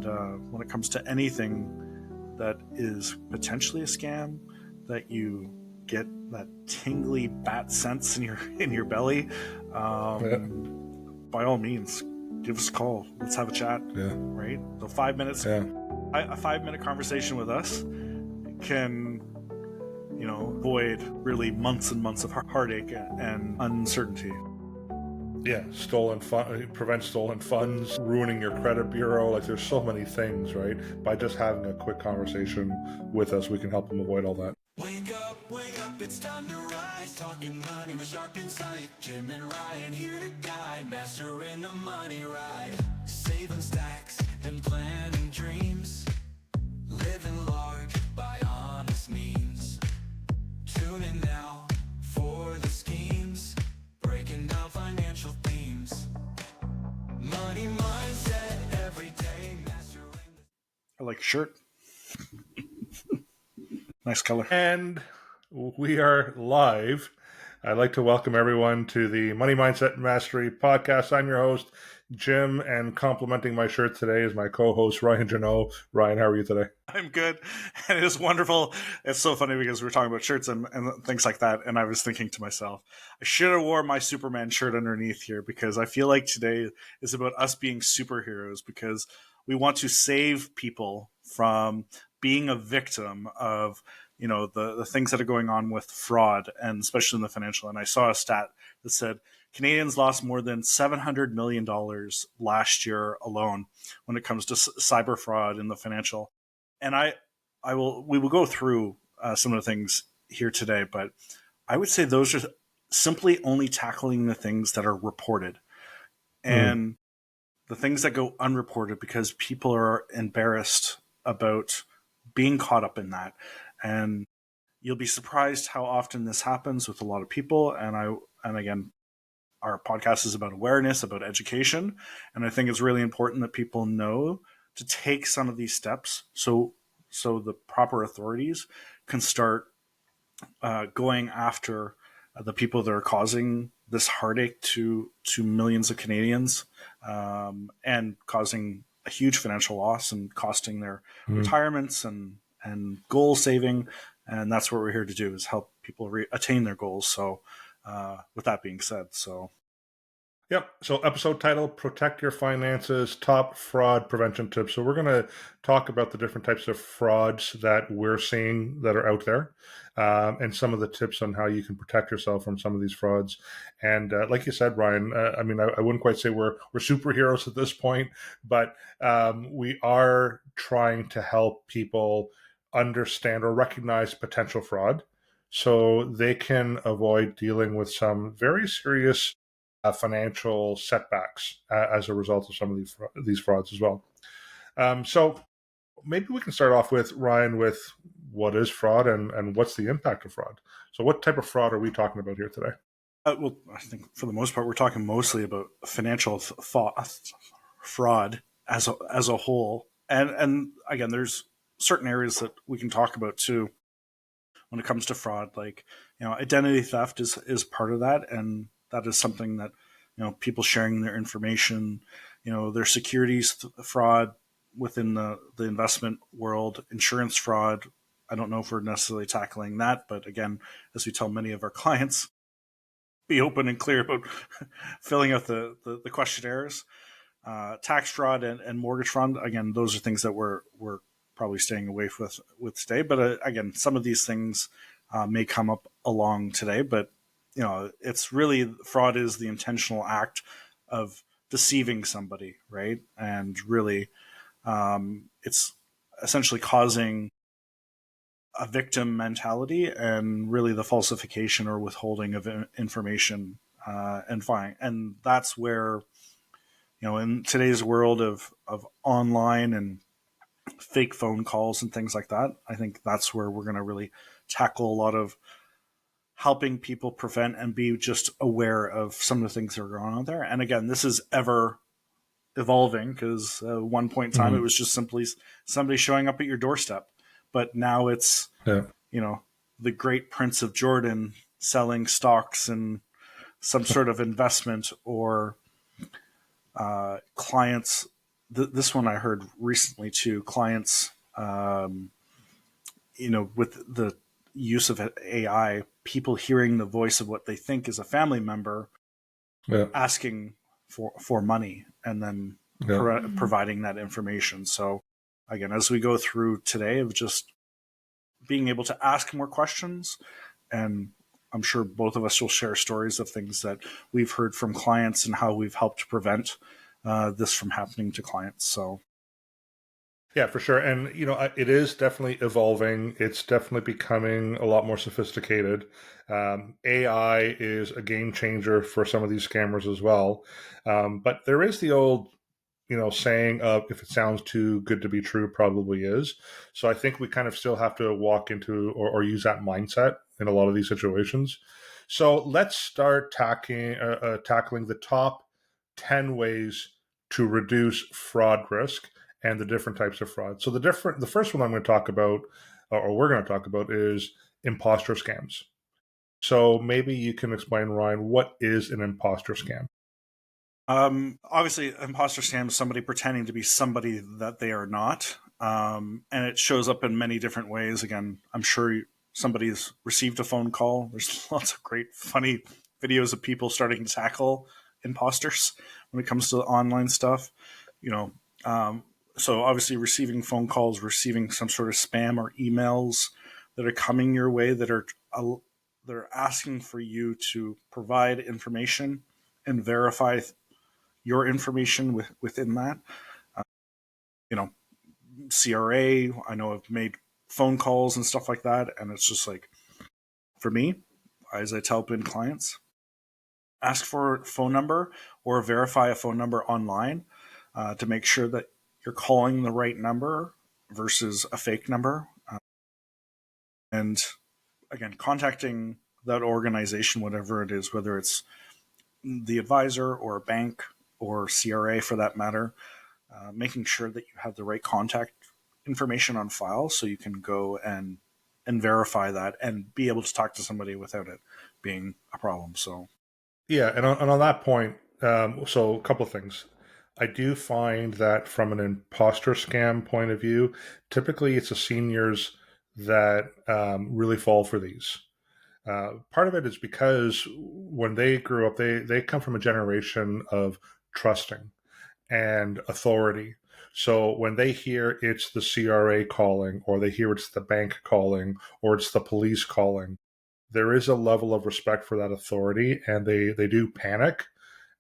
And when it comes to anything that is potentially a scam, that you get that tingly bat sense in your belly, by all means, give us a call. Let's have a chat. Yeah. Right? So 5 minutes. Yeah. A 5-minute conversation with us can, avoid really months and months of heartache and uncertainty. Yeah, prevent stolen funds, ruining your credit bureau. Like, there's so many things, right? By just having a quick conversation with us, we can help them avoid all that. Wake up, it's time to rise. Talking money with sharp insight. Jim and Ryan here to guide. Mastering the money ride. Saving stacks and planning dreams. Living large by honest means. Tune in now for the schemes. Breaking down financial themes. Money mindset every day. Mastering. I like your shirt. Nice color. And we are live. I'd like to welcome everyone to the Money Mindset Mastery podcast. I'm your host, Jim, and complimenting my shirt today is my co-host, Ryan Genoe. Ryan, how are you today? I'm good. And it is wonderful. It's so funny because we're talking about shirts and things like that. And I was thinking to myself, I should have worn my Superman shirt underneath here, because I feel like today is about us being superheroes, because we want to save people from being a victim of the things that are going on with fraud, and especially in the financial. And I saw a stat that said Canadians lost more than $700 million last year alone when it comes to cyber fraud in the financial. And we will go through some of the things here today, but I would say those are simply only tackling the things that are reported, and the things that go unreported because people are embarrassed about being caught up in that. And you'll be surprised how often this happens with a lot of people. And again, our podcast is about awareness, about education. And I think it's really important that people know to take some of these steps so the proper authorities can start going after the people that are causing this heartache to millions of Canadians, and causing a huge financial loss and costing their retirements and goal saving. And that's what we're here to do, is help people attain their goals. So with that being said, Yep. So episode title, Protect Your Finances, Top Fraud Prevention Tips. So we're going to talk about the different types of frauds that we're seeing that are out there, and some of the tips on how you can protect yourself from some of these frauds. And like you said, Ryan, I wouldn't quite say we're superheroes at this point, but we are trying to help people understand or recognize potential fraud so they can avoid dealing with some very serious financial setbacks as a result of some of these frauds as well. So maybe we can start off with, Ryan, with what is fraud and what's the impact of fraud. So what type of fraud are we talking about here today? Well, I think for the most part, we're talking mostly about financial fraud as a whole. And again, there's certain areas that we can talk about too when it comes to fraud, like, identity theft is part of that. And that is something that, people sharing their information, their securities fraud within the investment world, insurance fraud. I don't know if we're necessarily tackling that, but again, as we tell many of our clients, be open and clear about filling out the questionnaires. Tax fraud and mortgage fraud, again, those are things that we're probably staying away with today. But again, some of these things may come up along today, but it's really, fraud is the intentional act of deceiving somebody, right? And really, it's essentially causing a victim mentality and really the falsification or withholding of information, and that's where, in today's world of online and fake phone calls and things like that, I think that's where we're going to really tackle a lot of helping people prevent and be just aware of some of the things that are going on there. And again, this is ever evolving, because one point in time, it was just simply somebody showing up at your doorstep. But now it's, the great Prince of Jordan selling stocks and some sort of investment, or clients this one I heard recently too. Clients, with the use of AI, people hearing the voice of what they think is a family member Yeah. asking for money, and then providing that information. So again, as we go through today, of just being able to ask more questions, and I'm sure both of us will share stories of things that we've heard from clients and how we've helped prevent this from happening to clients. So Yeah, for sure. And, it is definitely evolving. It's definitely becoming a lot more sophisticated. AI is a game changer for some of these scammers as well. But there is the old, saying of if it sounds too good to be true, probably is. So I think we kind of still have to walk into or use that mindset in a lot of these situations. So let's start tackling the top 10 ways to reduce fraud risk and the different types of fraud. So the first one I'm going to talk about, or we're going to talk about, is imposter scams. So maybe you can explain, Ryan, what is an imposter scam? Obviously, imposter scam is somebody pretending to be somebody that they are not, and it shows up in many different ways. Again, I'm sure somebody's received a phone call. There's lots of great, funny videos of people starting to tackle imposters when it comes to online stuff. You know, so obviously, receiving phone calls, receiving some sort of spam or emails that are coming your way that are they're asking for you to provide information and verify your information within that. You know, CRA, I know I've made phone calls and stuff like that. And it's just like, for me, as I tell PIN clients, ask for a phone number or verify a phone number online to make sure that you're calling the right number versus a fake number. And again, contacting that organization, whatever it is, whether it's the advisor or a bank or CRA for that matter, making sure that you have the right contact information on file so you can go and verify that and be able to talk to somebody without it being a problem. So Yeah, and on that point, so a couple of things. I do find that from an imposter scam point of view, typically it's the seniors that really fall for these. Part of it is because when they grew up, they come from a generation of trusting and authority. So when they hear it's the CRA calling, or they hear it's the bank calling, or it's the police calling, there is a level of respect for that authority, and they do panic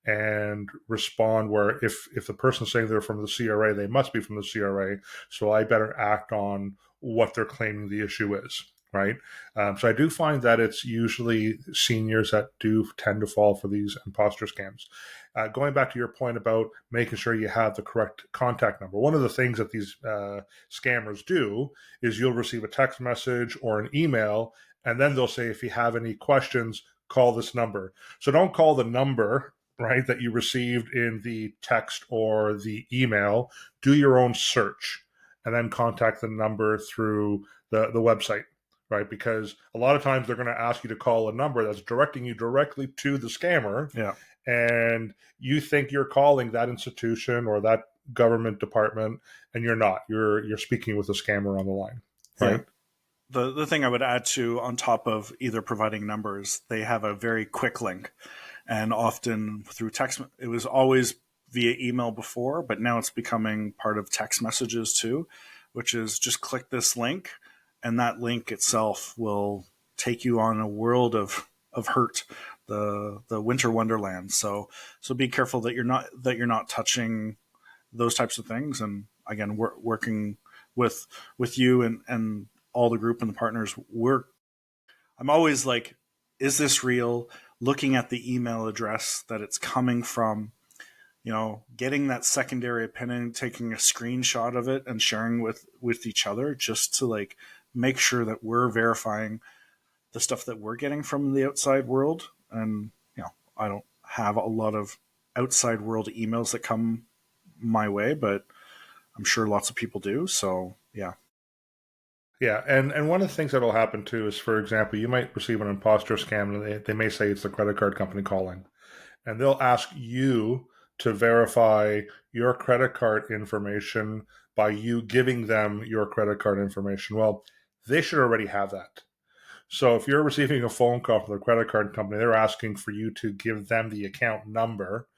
and respond where if the person's saying they're from the CRA, they must be from the CRA, so I better act on what they're claiming the issue is, right? So I do find that it's usually seniors that do tend to fall for these imposter scams. Going back to your point about making sure you have the correct contact number, one of the things that these scammers do is you'll receive a text message or an email, and then they'll say, if you have any questions, call this number. So don't call the number, right, that you received in the text or the email. Do your own search and then contact the number through the website, right? Because a lot of times they're going to ask you to call a number that's directing you directly to the scammer. yeah, And you think you're calling that institution or that government department, and you're not. You're speaking with a scammer on the line, yeah. right? The thing I would add to, on top of either providing numbers, they have a very quick link, and often through text. It was always via email before, but now it's becoming part of text messages too, which is just click this link, and that link itself will take you on a world of hurt, the winter wonderland. So be careful that you're not touching those types of things. And again, we're working with you and all the group and the partners. I'm always like, is this real? Looking at the email address that it's coming from, getting that secondary opinion, taking a screenshot of it and sharing with each other, just to like make sure that we're verifying the stuff that we're getting from the outside world. And I don't have a lot of outside world emails that come my way, but I'm sure lots of people do. So yeah. Yeah, and one of the things that'll happen too is, for example, you might receive an imposter scam, and they may say it's the credit card company calling, and they'll ask you to verify your credit card information by you giving them your credit card information. Well, they should already have that. So if you're receiving a phone call from the credit card company, they're asking for you to give them the account number.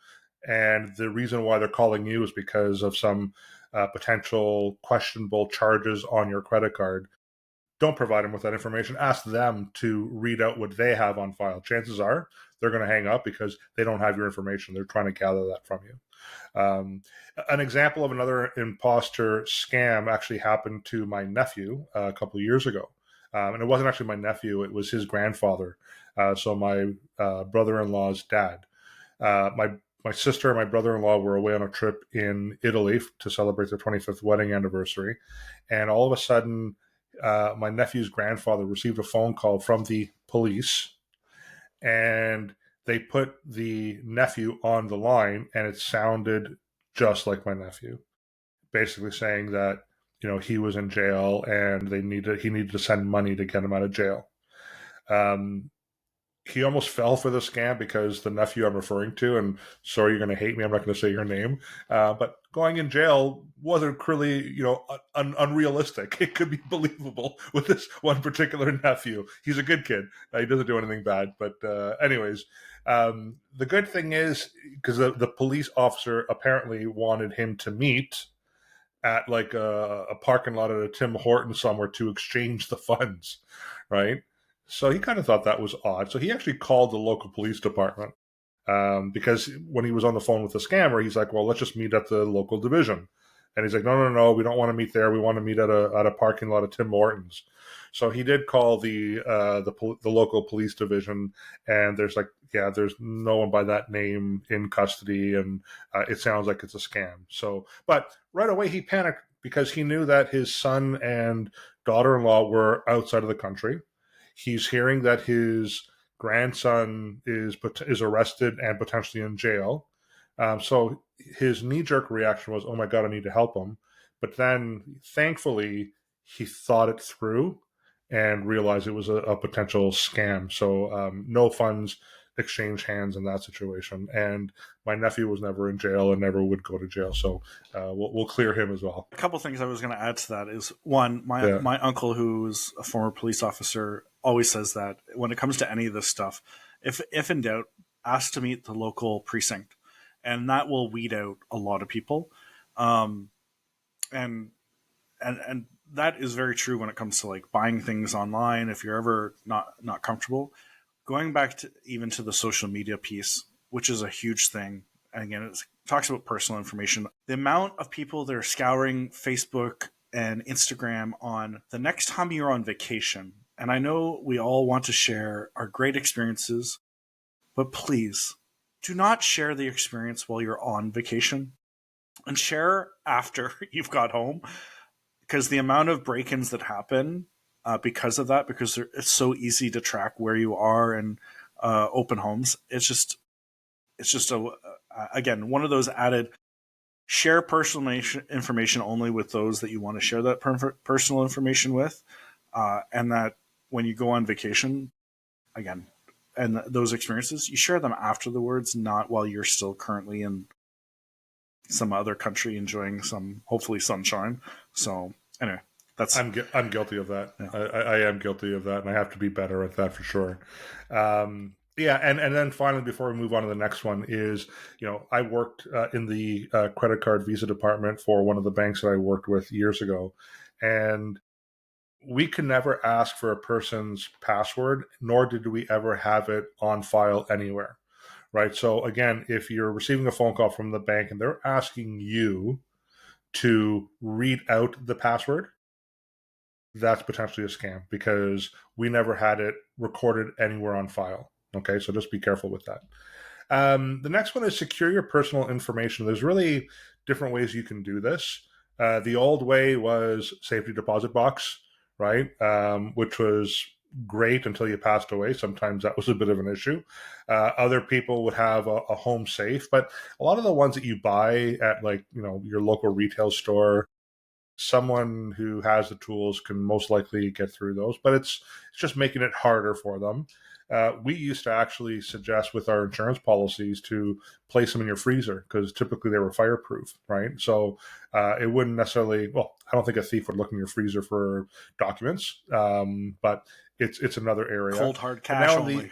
And the reason why they're calling you is because of some potential questionable charges on your credit card. Don't provide them with that information. Ask them to read out what they have on file. Chances are they're going to hang up because they don't have your information. They're trying to gather that from you. An example of another imposter scam actually happened to my nephew a couple of years ago. And it wasn't actually my nephew, it was his grandfather. So my brother-in-law's dad. My sister and my brother-in-law were away on a trip in Italy to celebrate their 25th wedding anniversary. And all of a sudden, my nephew's grandfather received a phone call from the police, and they put the nephew on the line, and it sounded just like my nephew, basically saying that he was in jail and he needed to send money to get him out of jail. He almost fell for the scam because the nephew I'm referring to, and sorry, you're going to hate me, I'm not going to say your name, but going in jail wasn't really, unrealistic. It could be believable with this one particular nephew. He's a good kid. He doesn't do anything bad. But anyways, the good thing is, because the police officer apparently wanted him to meet at like a parking lot at a Tim Hortons somewhere to exchange the funds, right? So he kind of thought that was odd. So he actually called the local police department because when he was on the phone with the scammer, he's like, "Well, let's just meet at the local division." And he's like, "No, we don't want to meet there. We want to meet at a parking lot of Tim Hortons." So he did call the local police division, and there's no one by that name in custody, and it sounds like it's a scam. So, but right away he panicked because he knew that his son and daughter-in-law were outside of the country. He's hearing that his grandson is arrested and potentially in jail. So his knee-jerk reaction was, "Oh my God, I need to help him." But then, thankfully, he thought it through and realized it was a potential scam. So no funds exchanged hands in that situation. And my nephew was never in jail and never would go to jail. So we'll clear him as well. A couple things I was going to add to that is, one, my uncle, who's a former police officer, always says that when it comes to any of this stuff, if in doubt, ask to meet the local precinct, and that will weed out a lot of people. And that is very true when it comes to like buying things online. If you're ever not comfortable, going back to even to the social media piece, which is a huge thing. And again, it talks about personal information. The amount of people that are scouring Facebook and Instagram on the next time you're on vacation. And I know we all want to share our great experiences, but please do not share the experience while you're on vacation, and share after you've got home, because the amount of break-ins that happen because of that, because it's so easy to track where you are and open homes. It's just again, one of those added, share personal information only with those that you want to share that personal information with, and that when you go on vacation, again, and those experiences, you share them afterwards, not while you're still currently in some other country enjoying some, hopefully, sunshine. So anyway, I'm guilty of that. Yeah. I am guilty of that, and I have to be better at that for sure. Yeah, and then finally, before we move on to the next one, is I worked in the credit card Visa department for one of the banks that I worked with years ago, and we could never ask for a person's password, nor did we ever have it on file anywhere. Right. So again, if you're receiving a phone call from the bank and they're asking you to read out the password, that's potentially a scam because we never had it recorded anywhere on file. Okay, so just be careful with that. The next one is secure your personal information. There's really different ways you can do this. The old way was safety deposit box, right? Which was great until you passed away. Sometimes that was a bit of an issue. Other people would have a home safe, but a lot of the ones that you buy at your local retail store, someone who has the tools can most likely get through those, but it's just making it harder for them. We used to actually suggest with our insurance policies to place them in your freezer because typically they were fireproof, right? So it wouldn't necessarily. Well, I don't think a thief would look in your freezer for documents, but it's another area. Cold hard But cash now in the only.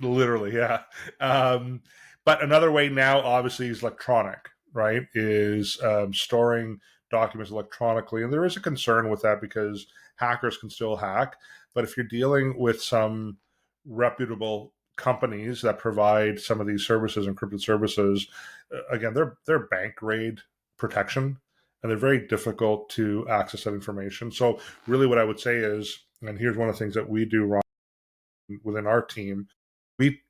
literally, yeah. But another way now, obviously, is electronic, right? Is storing documents electronically. And there is a concern with that because hackers can still hack. But if you're dealing with some reputable companies that provide some of these services, encrypted services, again, they're bank grade protection and they're very difficult to access that information. So, really, what I would say is, and here's one of the things that we do, Ron, within our team, we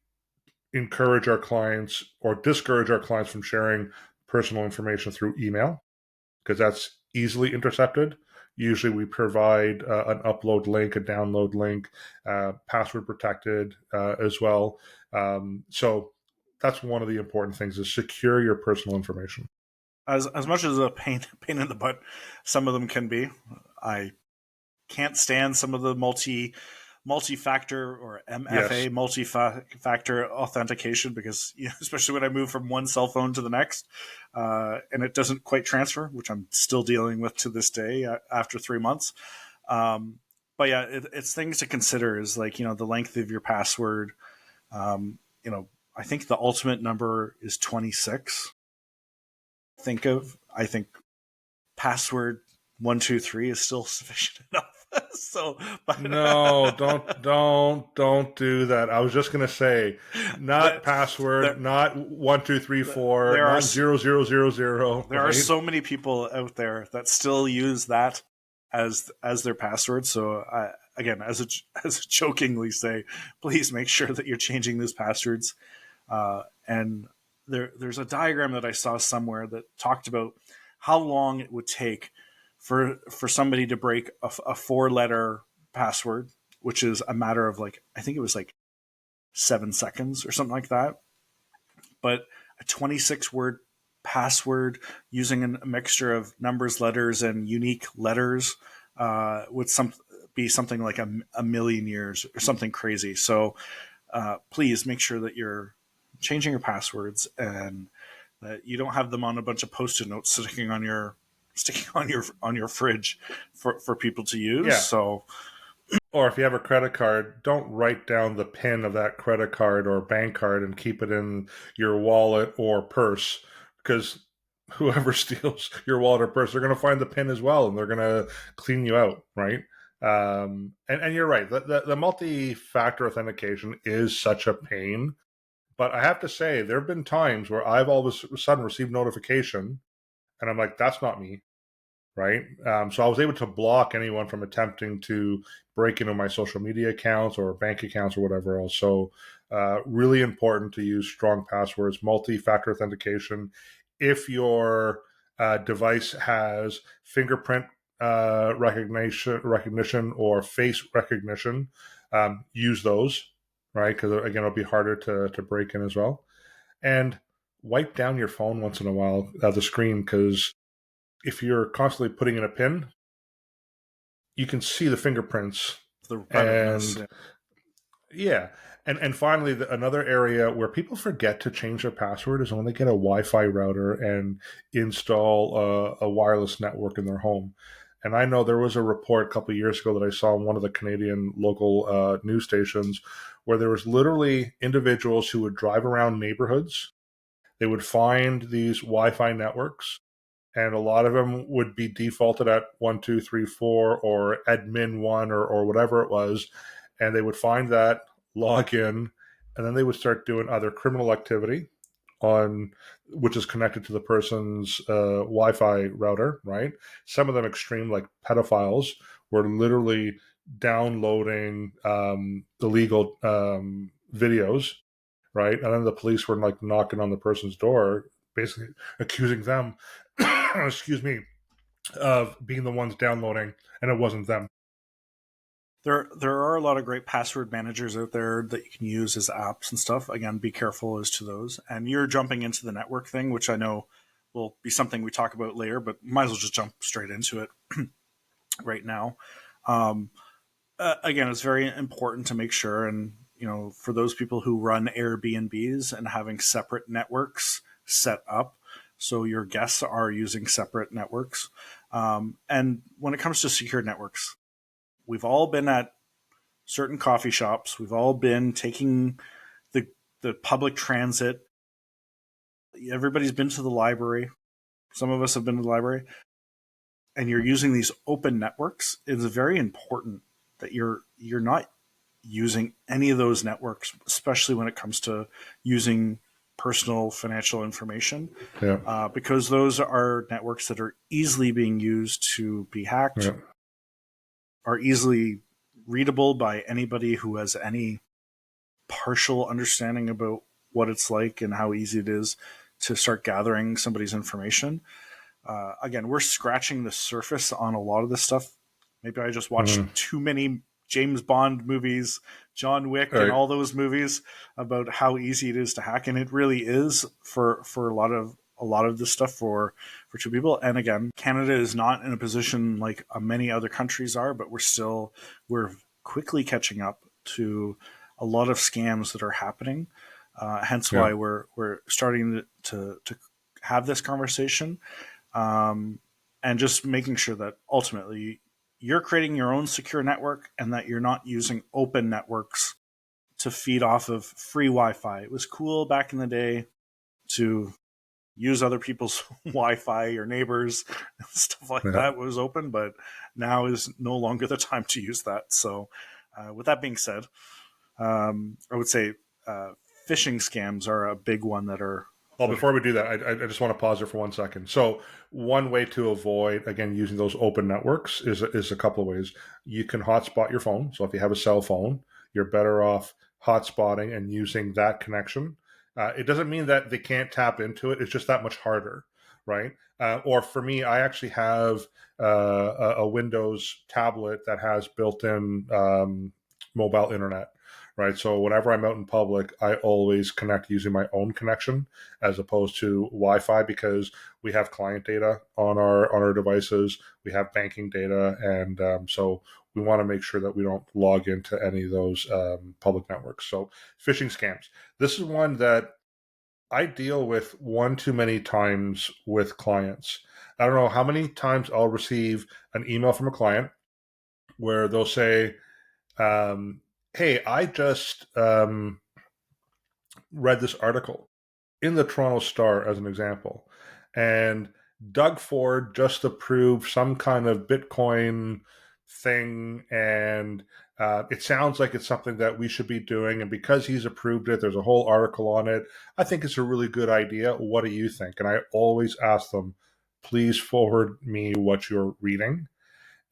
encourage our clients or discourage our clients from sharing personal information through email because that's easily intercepted. Usually, we provide an upload link, a download link, password protected as well. So that's one of the important things: is secure your personal information. As much as a pain in the butt some of them can be, I can't stand some of the multi-factor or Yes. MFA multi-factor authentication because especially when I move from one cell phone to the next and it doesn't quite transfer, which I'm still dealing with to this day after 3 months. But yeah, it's things to consider is like, the length of your password. I think the ultimate number is 26. I think password 123 is still sufficient enough. So, but No, don't do that. I was just gonna say, not there, password, not 1 2 3 4, there are not 0 0 0 0. there are Right? so many people out there that still use that as their password. So, again, as a jokingly say, please make sure that you're changing those passwords. And there's a diagram that I saw somewhere that talked about how long it would take for somebody to break a 4-letter password, which is a matter of like, I think it was like 7 seconds or something like that. But a 26-word password using a mixture of numbers, letters, and unique letters would be something like a million years or something crazy. So please make sure that you're changing your passwords and that you don't have them on a bunch of post-it notes sticking on your fridge for people to use. Yeah. So Or if you have a credit card, don't write down the PIN of that credit card or bank card and keep it in your wallet or purse because whoever steals your wallet or purse, they're going to find the PIN as well and they're going to clean you out, right? And you're right. The multi-factor authentication is such a pain. But I have to say, there have been times where I've all of a sudden received notification and I'm like, that's not me, right? So I was able to block anyone from attempting to break into my social media accounts or bank accounts or whatever else. So really important to use strong passwords, multi-factor authentication. If your device has fingerprint recognition or face recognition, use those, right? Because again, it'll be harder to break in as well. And wipe down your phone once in a while, the screen, because if you're constantly putting in a pin, you can see the fingerprints. the repetitiveness. And yeah, and finally, another area where people forget to change their password is when they get a Wi-Fi router and install a wireless network in their home. And I know there was a report a couple of years ago that I saw on one of the Canadian local news stations where there was literally individuals who would drive around neighborhoods. They would find these Wi-Fi networks and a lot of them would be defaulted at 1 2 3 4 or admin 1 or whatever it was, and they would find that, log in, and then they would start doing other criminal activity on which is connected to the person's Wi-Fi router, right? Some of them extreme, like pedophiles, were literally downloading illegal videos, right? And then the police were like knocking on the person's door, basically accusing them, excuse me, of being the ones downloading, and it wasn't them. There are a lot of great password managers out there that you can use as apps and stuff. Again, be careful as to those. And you're jumping into the network thing, which I know will be something we talk about later, but might as well just jump straight into it right now. Um, Again, it's very important to make sure, and for those people who run Airbnbs and having separate networks set up, so your guests are using separate networks. And when it comes to secure networks, we've all been at certain coffee shops. We've all been taking the the public transit. Everybody's been to the library. Some of us have been to the library, and you're using these open networks. It's very important that you're not using any of those networks, especially when it comes to using personal financial information, Yeah. because those are networks that are easily being used to be hacked, Yeah. are easily readable by anybody who has any partial understanding about what it's like and how easy it is to start gathering somebody's information. Again, we're scratching the surface on a lot of this stuff. Maybe I just watched Mm-hmm. too many James Bond movies, John Wick, and Right. all those movies about how easy it is to hack, and it really is for a lot of this stuff for two people. And again, Canada is not in a position like many other countries are, but we're quickly catching up to a lot of scams that are happening. Hence Yeah. why we're starting to have this conversation, and just making sure that ultimately you're creating your own secure network and that you're not using open networks to feed off of free Wi-Fi. It was cool back in the day to use other people's Wi-Fi, your neighbors, and stuff like Yeah. that was open, but now is no longer the time to use that. So, with that being said, I would say phishing scams are a big one that are. Well, before we do that, I just want to pause there for 1 second. So, one way to avoid, again, using those open networks is a couple of ways. You can hotspot your phone. So, if you have a cell phone, you're better off hotspotting and using that connection. It doesn't mean that they can't tap into it. It's just that much harder, right? Or for me, I actually have a Windows tablet that has built-in mobile internet, right? So whenever I'm out in public, I always connect using my own connection as opposed to Wi-Fi, because we have client data on our devices, we have banking data, and so we want to make sure that we don't log into any of those public networks. So phishing scams. This is one that I deal with one too many times with clients. I don't know how many times I'll receive an email from a client where they'll say, "Hey, I just read this article in the Toronto Star as an example, and Doug Ford just approved some kind of Bitcoin thing, and it sounds like it's something that we should be doing. And because he's approved it, there's a whole article on it. I think it's a really good idea. What do you think?" And I always ask them, please forward me what you're reading.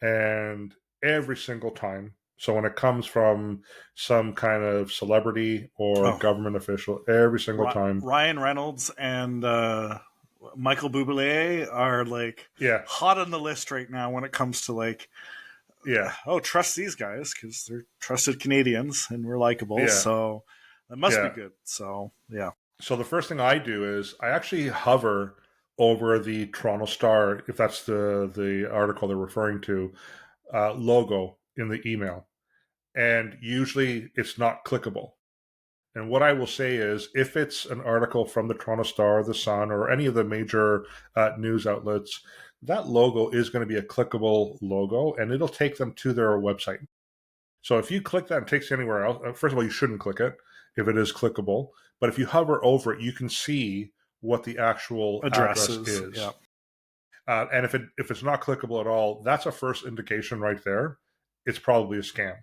And every single time, so when it comes from some kind of celebrity or Oh, government official, every single time, Ryan Reynolds and Michael Bublé are like yeah, hot on the list right now when it comes to like, yeah, trust these guys because they're trusted Canadians and we're likable, yeah, so that must be yeah. good. So yeah, So the first thing I do is I actually hover over the Toronto Star, if that's the article they're referring to, logo in the email, and usually it's not clickable. And what I will say is, if it's an article from the Toronto Star, the Sun, or any of the major news outlets, that logo is going to be a clickable logo, and it'll take them to their website. So if you click that and it takes you anywhere else, first of all, you shouldn't click it if it is clickable. But if you hover over it, you can see what the actual address addresses. Yeah. is. And if it's not clickable at all, that's a first indication right there. It's probably a scam.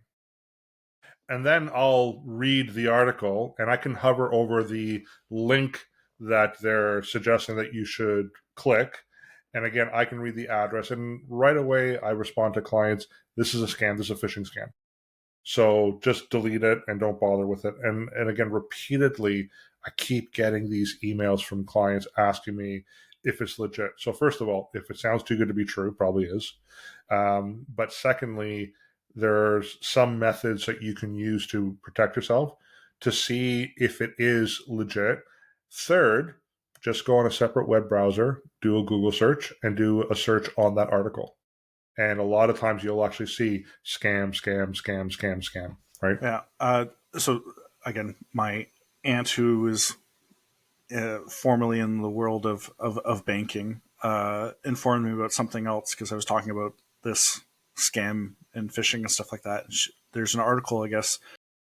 And then I'll read the article, and I can hover over the link that they're suggesting that you should click. And again, I can read the address, and right away I respond to clients, this is a scam, this is a phishing scam. So just delete it and don't bother with it. And again, repeatedly, I keep getting these emails from clients asking me if it's legit. So first of all, if it sounds too good to be true, probably is. But secondly, there's some methods that you can use to protect yourself to see if it is legit. Third, just go on a separate web browser, do a Google search, and do a search on that article. And a lot of times you'll actually see scam, scam, scam, scam, scam, right? Yeah. So again, my aunt, who is formerly in the world of banking, informed me about something else because I was talking about this scam and phishing and stuff like that. There's an article, I guess,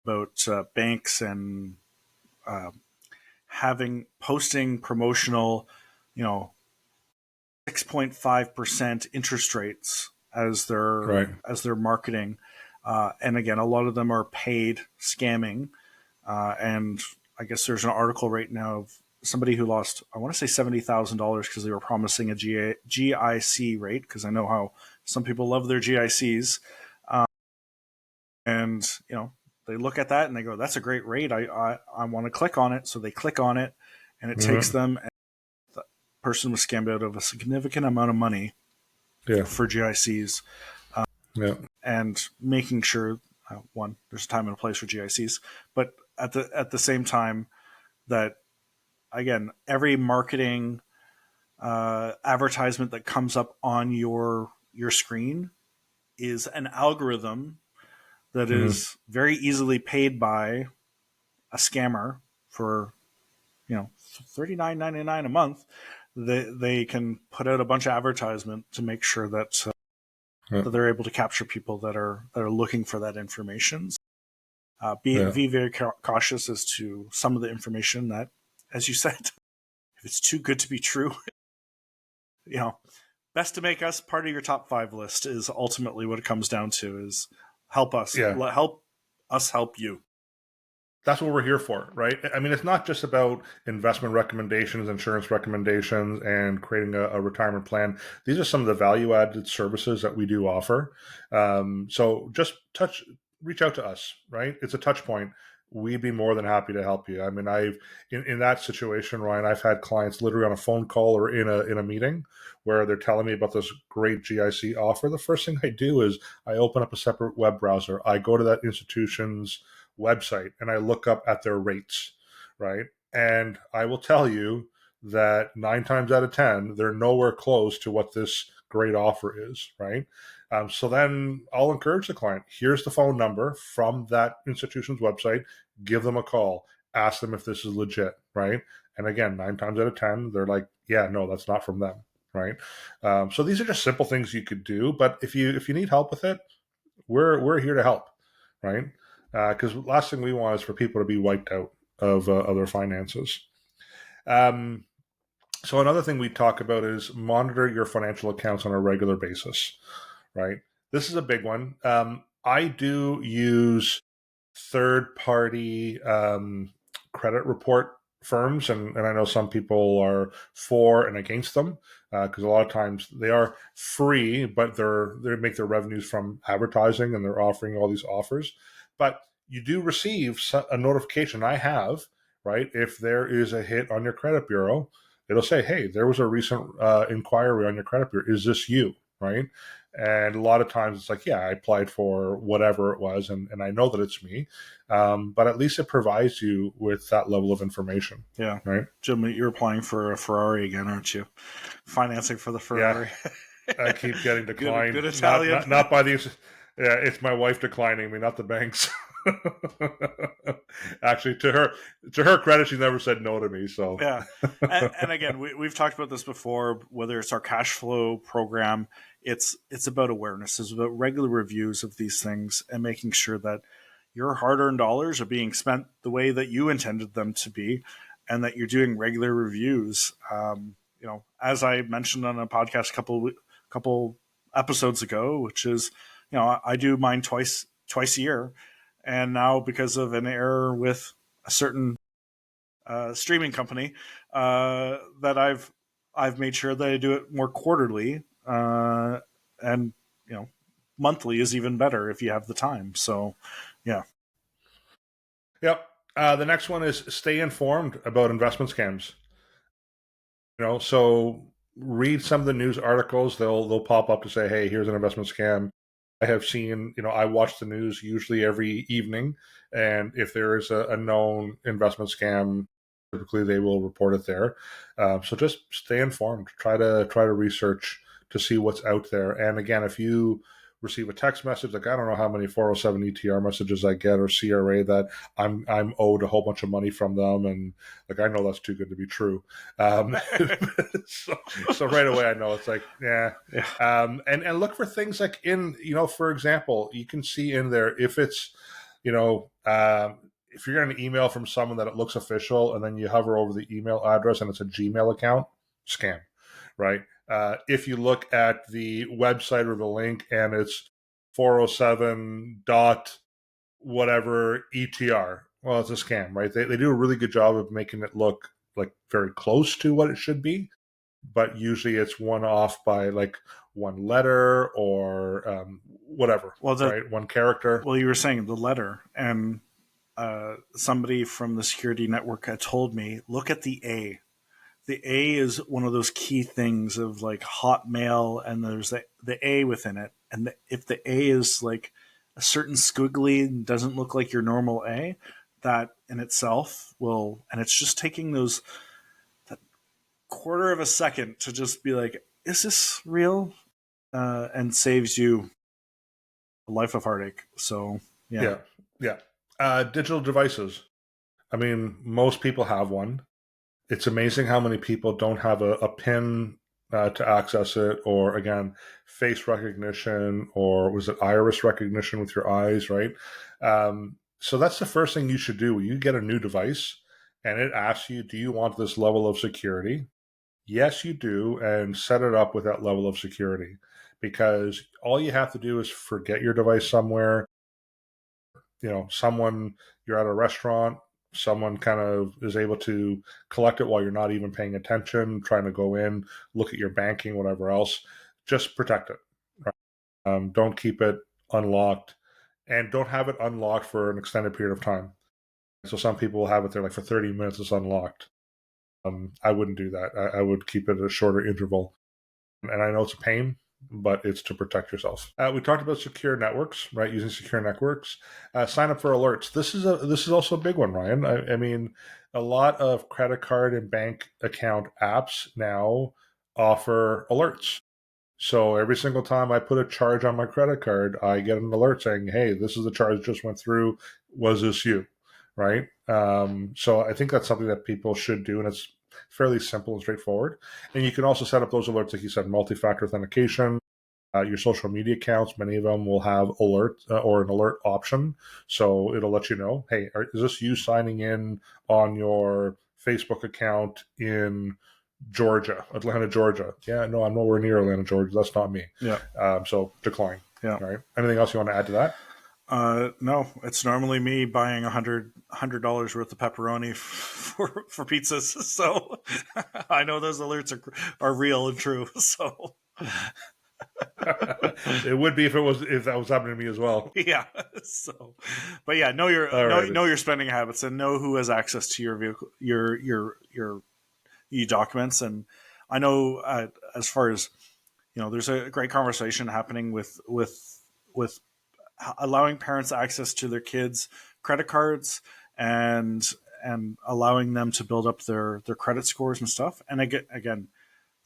about banks and uh, posting promotional, you know, 6.5% interest rates Right. as their marketing. And again, a lot of them are paid scamming. And I guess there's an article right now of somebody who lost, I want to say $70,000 because they were promising a GIC rate, because I know how some people love their GICs. And, they look at that and they go, that's a great rate. I want to click on it. So they click on it and it takes Mm-hmm. them. And the person was scammed out of a significant amount of money Yeah. for GICs, Yeah. and making sure, one, there's a time and a place for GICs, but at the same time that, again, every marketing advertisement that comes up on your screen is an algorithm that Mm-hmm. is very easily paid by a scammer for, $39.99 a month. They can put out a bunch of advertisement to make sure Yeah. that they're able to capture people that are looking for that information. Yeah. Be very cautious as to some of the information that, as you said, if it's too good to be true, you know, best to make us part of your top 5 list is ultimately what it comes down to. Is Yeah. help us help you. That's what we're here for, right? I mean, it's not just about investment recommendations, insurance recommendations, and creating a retirement plan. These are some of the value added services that we do offer. So just reach out to us, right? It's a touch point. We'd be more than happy to help you. I mean, in that situation, Ryan, I've had clients literally on a phone call or in a meeting where they're telling me about this great GIC offer. The first thing I do is I open up a separate web browser. I go to that institution's website and I look up at their rates, right? And I will tell you that 9 times out of 10, they're nowhere close to what this great offer is, right? So then I'll encourage the client, here's the phone number from that institution's website, give them a call, ask them if this is legit, right? And again, 9 times out of 10, they're like, yeah, no, that's not from them, right? So these are just simple things you could do, but if you need help with it, we're here to help, right? Because last thing we want is for people to be wiped out of their finances. Um, so another thing we talk about is monitor your financial accounts on a regular basis, right? This is a big one. I do use third-party credit report firms, and I know some people are for and against them because a lot of times they are free, but they make their revenues from advertising and they're offering all these offers. But you do receive a notification. I have, right? If there is a hit on your credit bureau, it'll say, "Hey, there was a recent inquiry on your credit bureau. Is this you?" Right? And a lot of times it's like, yeah, I applied for whatever it was, and I know that it's me. But at least it provides you with that level of information. Yeah, Right? Jim, you're applying for a Ferrari again, aren't you? Financing for the Yeah, Ferrari. I keep getting Good declined. Italian. Not by these. Yeah, it's my wife declining me, not the banks. Actually, to her credit, she never said no to me. So Yeah, and again, we've talked about this before. Whether it's our cash flow program, it's about awareness. It's about regular reviews of these things and making sure that your hard-earned dollars are being spent the way that you intended them to be, and that you're doing regular reviews. As I mentioned on a podcast couple episodes ago, which is, I do mine twice a year, and now because of an error with a certain streaming company, that I've made sure that I do it more quarterly, and monthly is even better if you have the time. So, yeah, yep. The next one is stay informed about investment scams. So read some of the news articles. They'll pop up to say, "Hey, here's an investment scam." I have seen, I watch the news usually every evening, and if there is a known investment scam, typically they will report it there. So just stay informed. Try to research to see what's out there. And again, if you receive a text message, like I don't know how many 407 ETR messages I get or CRA that I'm owed a whole bunch of money from them, and like I know that's too good to be true. So right away I know it's like and look for things like for example, you can see in there if it's if you're getting an email from someone that it looks official, and then you hover over the email address and it's a Gmail account, scam, right? If you look at the website or the link and it's 407 dot whatever ETR, well, it's a scam, right? They do a really good job of making it look like very close to what it should be, but usually it's one off by like one letter or whatever, right? One character. Well, you were saying the letter, and somebody from the security network had told me, look at the A. The A is one of those key things of like Hotmail, and there's the A within it. And if the A is like a certain squiggly and doesn't look like your normal A, that in itself will, and it's just taking that quarter of a second to just be like, is this real? And saves you a life of heartache. So, yeah. Digital devices. I mean, most people have one. It's amazing how many people don't have a PIN to access it, or again, face recognition, or was it iris recognition with your eyes, right? So that's the first thing you should do when you get a new device and it asks you, do you want this level of security? Yes, you do, and set it up with that level of security, because all you have to do is forget your device somewhere. You're at a restaurant, someone kind of is able to collect it while you're not even paying attention, trying to go in, look at your banking, whatever else. Just protect it. Right? Don't keep it unlocked, and don't have it unlocked for an extended period of time. So some people will have it there like for 30 minutes, it's unlocked. I wouldn't do that. I would keep it at a shorter interval. And I know it's a pain, but it's to protect yourself. We talked about secure networks, right? Using secure networks. Sign up for alerts. This is also a big one, Ryan. I mean, a lot of credit card and bank account apps now offer alerts. So every single time I put a charge on my credit card, I get an alert saying, "Hey, this is the charge just went through. Was this you?" Right? So I think that's something that people should do, and it's fairly simple and straightforward. And you can also set up those alerts, like you said, multi-factor authentication. Your social media accounts, many of them will have alert or an alert option. So it'll let you know, hey, is this you signing in on your Facebook account in Georgia, Atlanta, Georgia? Yeah, no, I'm nowhere near Atlanta, Georgia. That's not me. Yeah. So decline. Yeah. Right. Anything else you want to add to that? No, it's normally me buying $100 worth of pepperoni for pizzas. So I know those alerts are real and true. So it would be if that was happening to me as well. Yeah. So, but yeah, know your spending habits and know who has access to your vehicle, your documents. And I know as far as there's a great conversation happening with allowing parents access to their kids' credit cards and allowing them to build up their credit scores and stuff. And again,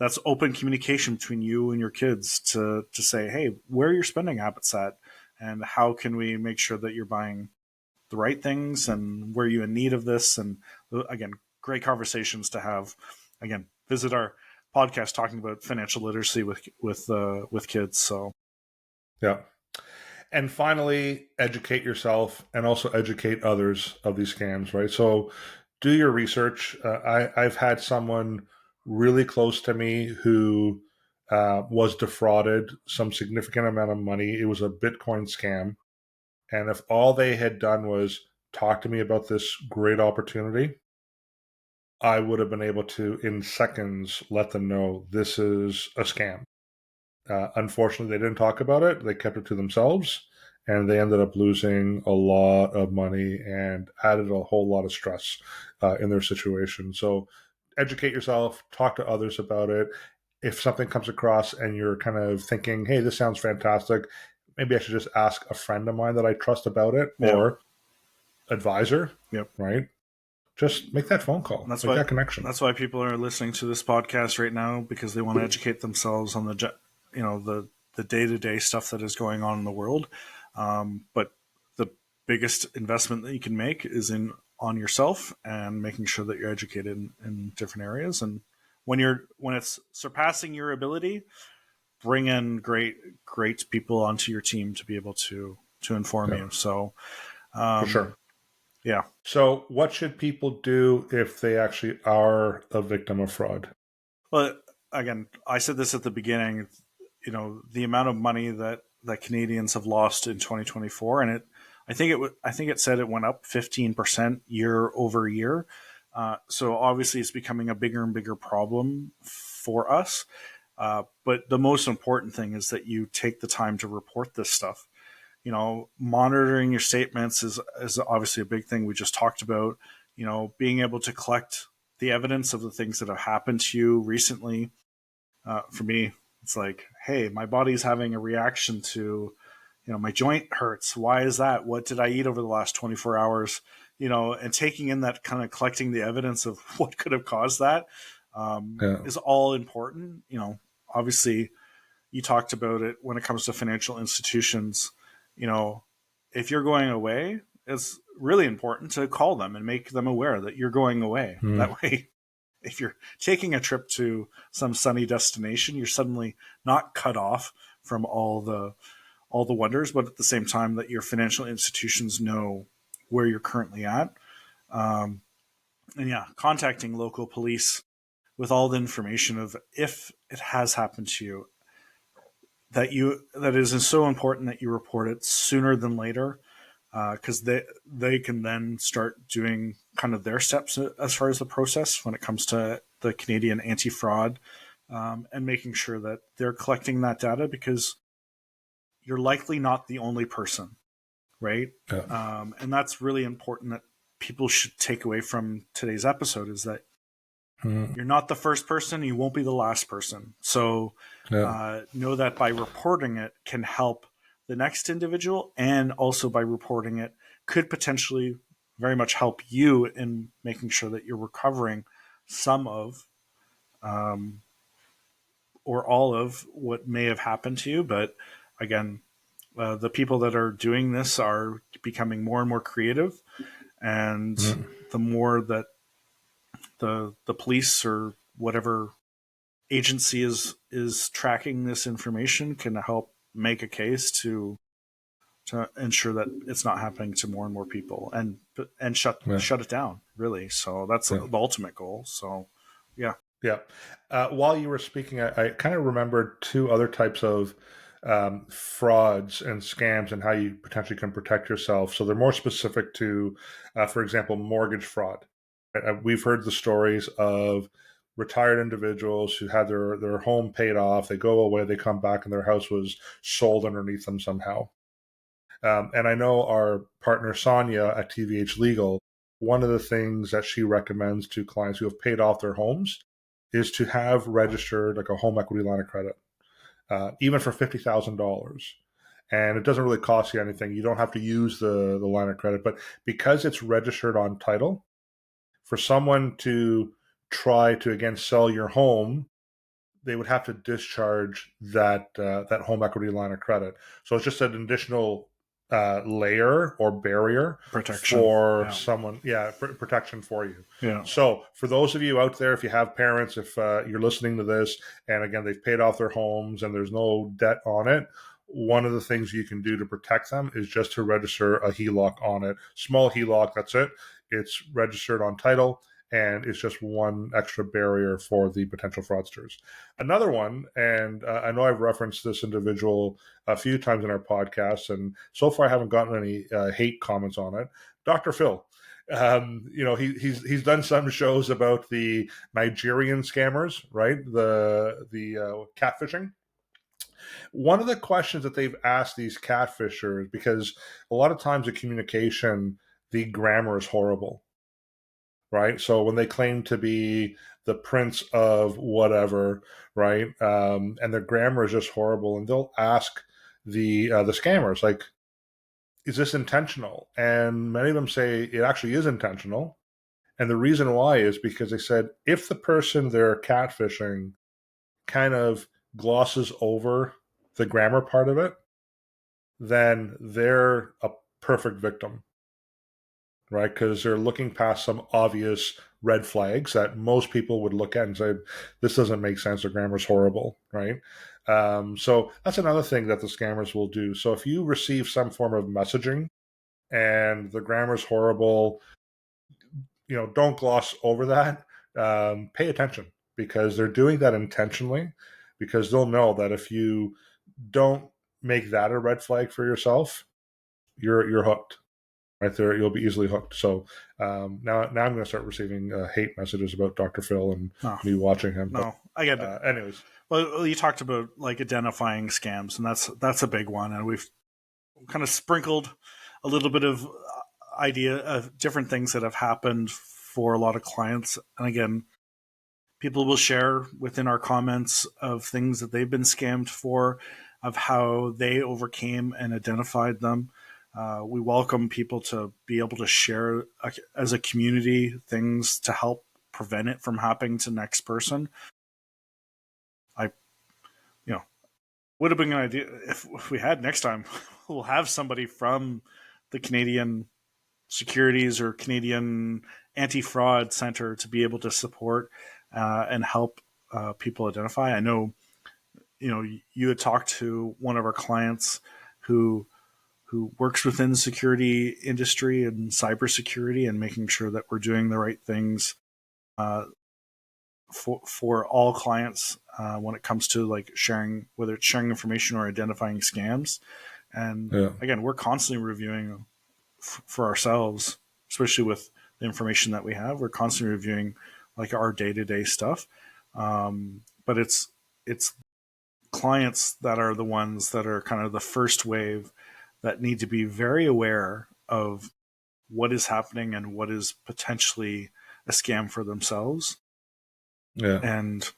that's open communication between you and your kids to say, hey, where are your spending habits at? And how can we make sure that you're buying the right things, and were you in need of this? And again, great conversations to have. Again, visit our podcast talking about financial literacy with kids. So, yeah. And finally, educate yourself and also educate others of these scams, right? So do your research. I've had someone really close to me who was defrauded some significant amount of money. It was a Bitcoin scam. And if all they had done was talk to me about this great opportunity, I would have been able to, in seconds, let them know this is a scam. Unfortunately, they didn't talk about it. They kept it to themselves, and they ended up losing a lot of money and added a whole lot of stress in their situation. So educate yourself, talk to others about it. If something comes across and you're kind of thinking, hey, this sounds fantastic, maybe I should just ask a friend of mine that I trust about it, or advisor, right? Just make that phone call. Make that connection. That's why people are listening to this podcast right now, because they want to educate themselves on the day-to-day stuff that is going on in the world. But the biggest investment that you can make is on yourself and making sure that you're educated in different areas. And when it's surpassing your ability, bring in great people onto your team to be able to inform you. So For sure. yeah. So what should people do if they actually are a victim of fraud? Well, again, I said this at the beginning. The amount of money that Canadians have lost in 2024, and I think it said it went up 15% year over year. So obviously, it's becoming a bigger and bigger problem for us. But the most important thing is that you take the time to report this stuff. Monitoring your statements is obviously a big thing we just talked about. Being able to collect the evidence of the things that have happened to you recently. For me, it's like, hey, my body's having a reaction to, my joint hurts. Why is that? What did I eat over the last 24 hours? And taking in that kind of collecting the evidence of what could have caused that is all important. Obviously, you talked about it when it comes to financial institutions. If you're going away, it's really important to call them and make them aware that you're going away. That way, if you're taking a trip to some sunny destination, you're suddenly not cut off from all the wonders, but at the same time that your financial institutions know where you're currently at. And yeah, contacting local police with all the information of if it has happened to you, that is so important that you report it sooner than later, because they can then start doing kind of their steps as far as the process when it comes to the Canadian anti-fraud, and making sure that they're collecting that data, because you're likely not the only person, right? And that's really important that people should take away from today's episode, is that you're not the first person, you won't be the last person. So know that by reporting it can help the next individual, and also by reporting it could potentially very much help you in making sure that you're recovering some of or all of what may have happened to you. But again, the people that are doing this are becoming more and more creative, and the more that the police or whatever agency is tracking this information can help make a case to ensure that it's not happening to more and more people, and shut it down, really. So that's the ultimate goal. So yeah. While you were speaking, I kind of remembered two other types of frauds and scams and how you potentially can protect yourself. So they're more specific to, for example, mortgage fraud. We've heard the stories of retired individuals who had their home paid off. They go away, they come back, and their house was sold underneath them somehow. And I know our partner Sonia at TVH Legal, one of the things that she recommends to clients who have paid off their homes is to have registered like a home equity line of credit, even for $50,000. And it doesn't really cost you anything. You don't have to use the line of credit, but because it's registered on title, for someone to try to again sell your home, they would have to discharge that home equity line of credit. So it's just an additional layer or barrier Protection for someone, protection for you. Yeah. So for those of you out there, if you have parents, if you're listening to this, and again they've paid off their homes and there's no debt on it, one of the things you can do to protect them is just to register a HELOC on it. Small HELOC, that's it. It's registered on title, and it's just one extra barrier for the potential fraudsters. Another one, and I know I've referenced this individual a few times in our podcast, and so far I haven't gotten any hate comments on it. Dr. Phil. He's done some shows about the Nigerian scammers, right? The catfishing. One of the questions that they've asked these catfishers, because a lot of times the communication, the grammar is horrible, right? So when they claim to be the prince of whatever, right, and their grammar is just horrible, and they'll ask the scammers, like, is this intentional? And many of them say it actually is intentional. And the reason why is because they said if the person they're catfishing kind of glosses over the grammar part of it, then they're a perfect victim, right? Because they're looking past some obvious red flags that most people would look at and say, this doesn't make sense, the grammar's horrible, right? So that's another thing that the scammers will do. So if you receive some form of messaging and the grammar's horrible, don't gloss over that. Pay attention, because they're doing that intentionally, because they'll know that if you don't make that a red flag for yourself, you're hooked right there. You'll be easily hooked. So now I'm going to start receiving hate messages about Dr. Phil and me watching him. No, I get it. Anyways, well, you talked about like identifying scams, and that's a big one, and we've kind of sprinkled a little bit of idea of different things that have happened for a lot of clients. And again, people will share within our comments of things that they've been scammed for, of how they overcame and identified them. We welcome people to be able to share as a community things to help prevent it from happening to the next person. Would have been an idea if we had next time. We'll have somebody from the Canadian Securities or Canadian Anti-Fraud Center to be able to support and help people identify. I know, you had talked to one of our clients who works within the security industry and cybersecurity, and making sure that we're doing the right things for all clients when it comes to like sharing, whether it's sharing information or identifying scams. And again, we're constantly reviewing for ourselves, especially with the information that we have. We're constantly reviewing like our day-to-day stuff. But it's clients that are the ones that are kind of the first wave that need to be very aware of what is happening and what is potentially a scam for themselves. Yeah. And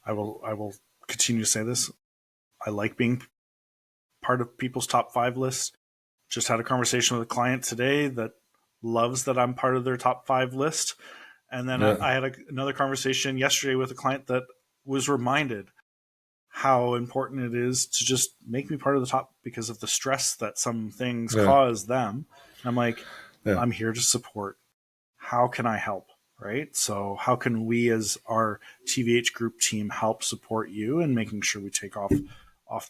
I will continue to say this. I like being part of people's top 5 lists. Just had a conversation with a client today that loves that I'm part of their top 5 list. And then I had another conversation yesterday with a client that was reminded how important it is to just make me part of the top because of the stress that some things cause them. And I'm like, I'm here to support. How can I help? Right? So how can we as our TVH group team help support you in making sure we take off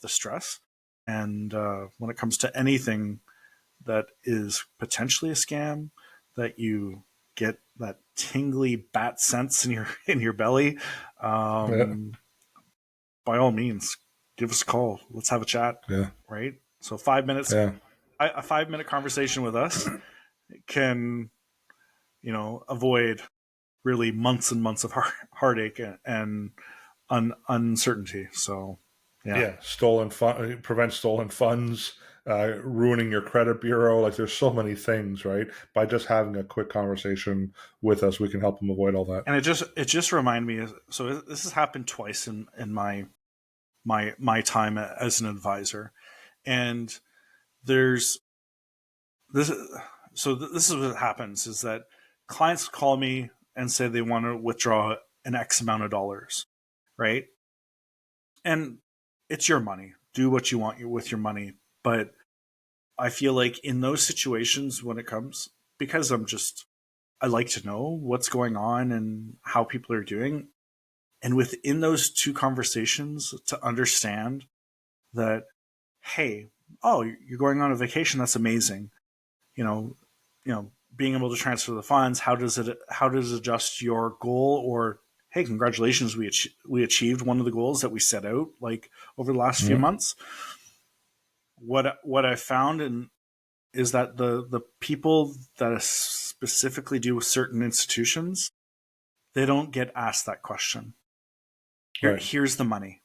the stress? And when it comes to anything that is potentially a scam, that you get that tingly bat sense in your belly, by all means, give us a call. Let's have a chat. Right? So 5 minutes, a 5-minute conversation with us can, avoid really months and months of heartache and uncertainty. So, prevent stolen funds, ruining your credit bureau. Like there's so many things, right? By just having a quick conversation with us, we can help them avoid all that. And it just reminded me. So this has happened twice in my time as an advisor, and there's this. So this is what happens: is that clients call me and say they want to withdraw an X amount of dollars, right? And it's your money. Do what you want with your money. But I feel like in those situations when it comes, because I like to know what's going on and how people are doing. And within those two conversations, to understand that, hey, you're going on a vacation. That's amazing. Being able to transfer the funds. How does it adjust your goal? Or, hey, congratulations, we achieved one of the goals that we set out like over the last few months. What I found is that the people that specifically do with certain institutions, they don't get asked that question. Here's the money,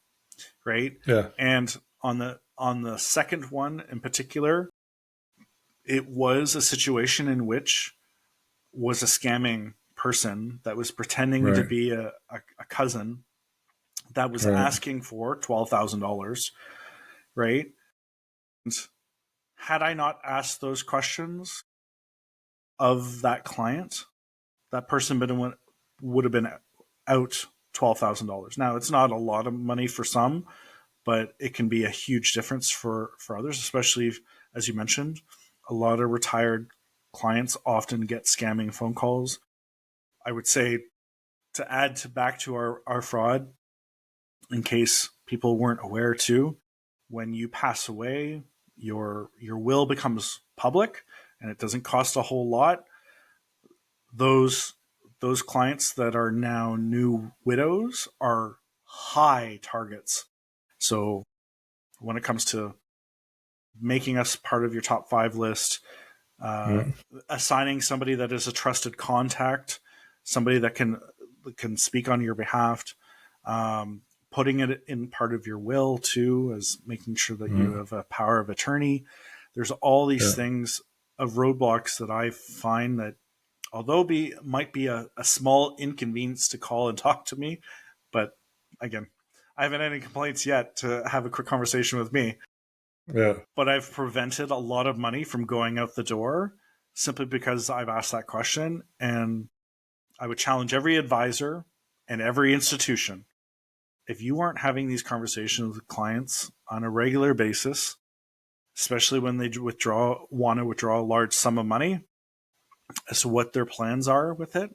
right? Yeah. And on the second one in particular, it was a situation in which was a scamming person that was pretending to be a cousin that was asking for $12,000, right? And had I not asked those questions of that client, that person would have been out $12,000. Now, it's not a lot of money for some, but it can be a huge difference for others, especially if, as you mentioned, a lot of retired clients often get scamming phone calls. I would say, to add back to our fraud, in case people weren't aware too, when you pass away, your will becomes public and it doesn't cost a whole lot. Those clients that are now new widows are high targets. So when it comes to making us part of your top 5 list, assigning somebody that is a trusted contact, somebody that can speak on your behalf, putting it in part of your will too, as making sure that you have a power of attorney. There's all these things of roadblocks that I find that, although might be a small inconvenience to call and talk to me, but again, I haven't had any complaints yet to have a quick conversation with me. Yeah. But I've prevented a lot of money from going out the door simply because I've asked that question. And I would challenge every advisor and every institution. If you aren't having these conversations with clients on a regular basis, especially when they want to withdraw a large sum of money, as to what their plans are with it.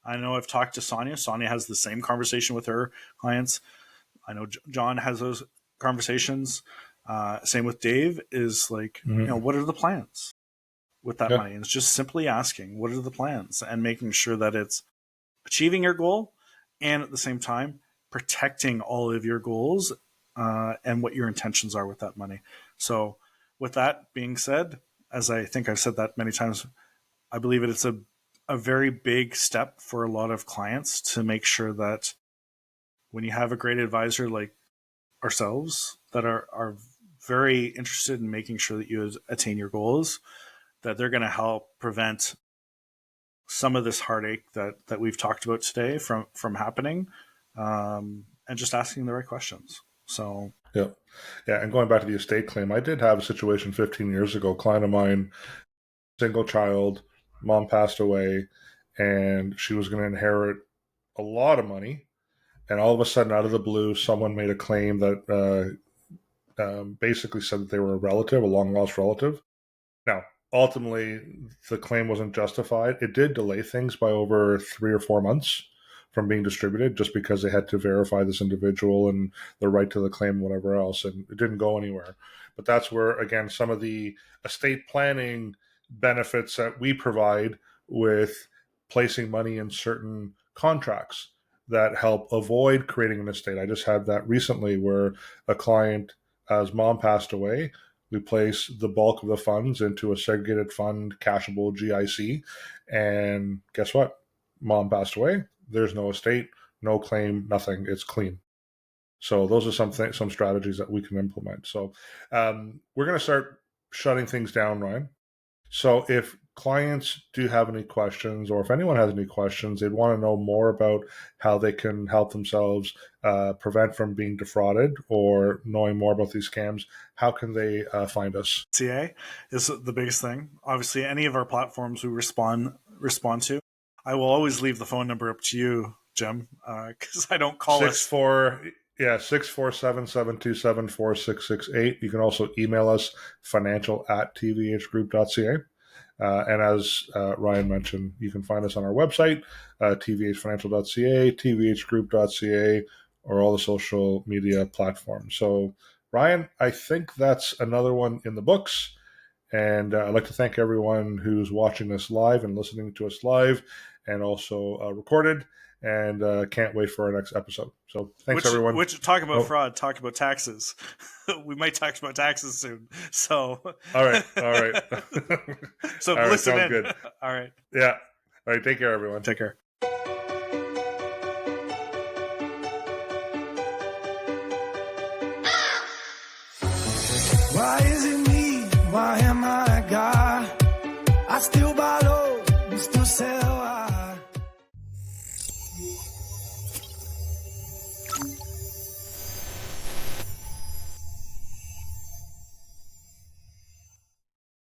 I know I've talked to Sonia. Sonia has the same conversation with her clients. I know John has those conversations. Same with Dave, is like, what are the plans with that money? And it's just simply asking, what are the plans, and making sure that it's achieving your goal and at the same time protecting all of your goals and what your intentions are with that money. So with that being said, as I think I've said that many times, I believe that it's a very big step for a lot of clients to make sure that when you have a great advisor like ourselves that are very interested in making sure that you attain your goals, that they're going to help prevent some of this heartache that we've talked about today from happening, and just asking the right questions. So yeah. And going back to the estate claim, I did have a situation 15 years ago. A client of mine, single child, mom passed away, and she was going to inherit a lot of money. And all of a sudden, out of the blue, someone made a claim that basically said that they were a relative, a long-lost relative. Now, ultimately, the claim wasn't justified. It did delay things by over 3 or 4 months from being distributed, just because they had to verify this individual and the right to the claim and whatever else, and it didn't go anywhere. But that's where, again, some of the estate planning benefits that we provide with placing money in certain contracts that help avoid creating an estate. I just had that recently where a client, his mom passed away. We place the bulk of the funds into a segregated fund, cashable GIC, and guess what? Mom passed away. There's no estate, no claim, nothing. It's clean. So those are some strategies that we can implement. So we're going to start shutting things down, Ryan. So if clients do have any questions, or if anyone has any questions, they'd want to know more about how they can help themselves prevent from being defrauded, or knowing more about these scams, how can they find us? CA is the biggest thing. Obviously, any of our platforms we respond to. I will always leave the phone number up to you, Jim, because I don't call us. 647-727-4668. You can also email us, financial@tvhgroup.ca. And as Ryan mentioned, you can find us on our website, tvhfinancial.ca, tvhgroup.ca, or all the social media platforms. So, Ryan, I think that's another one in the books. And I'd like to thank everyone who's watching us live and listening to us live, and also recorded. And can't wait for our next episode. So thanks, everyone. Talk about fraud, talk about taxes. We might talk about taxes soon. So all right. So all listen right, in. Good. All right. Yeah. All right. Take care, everyone. Take care. Why is it me? Why am I God? I still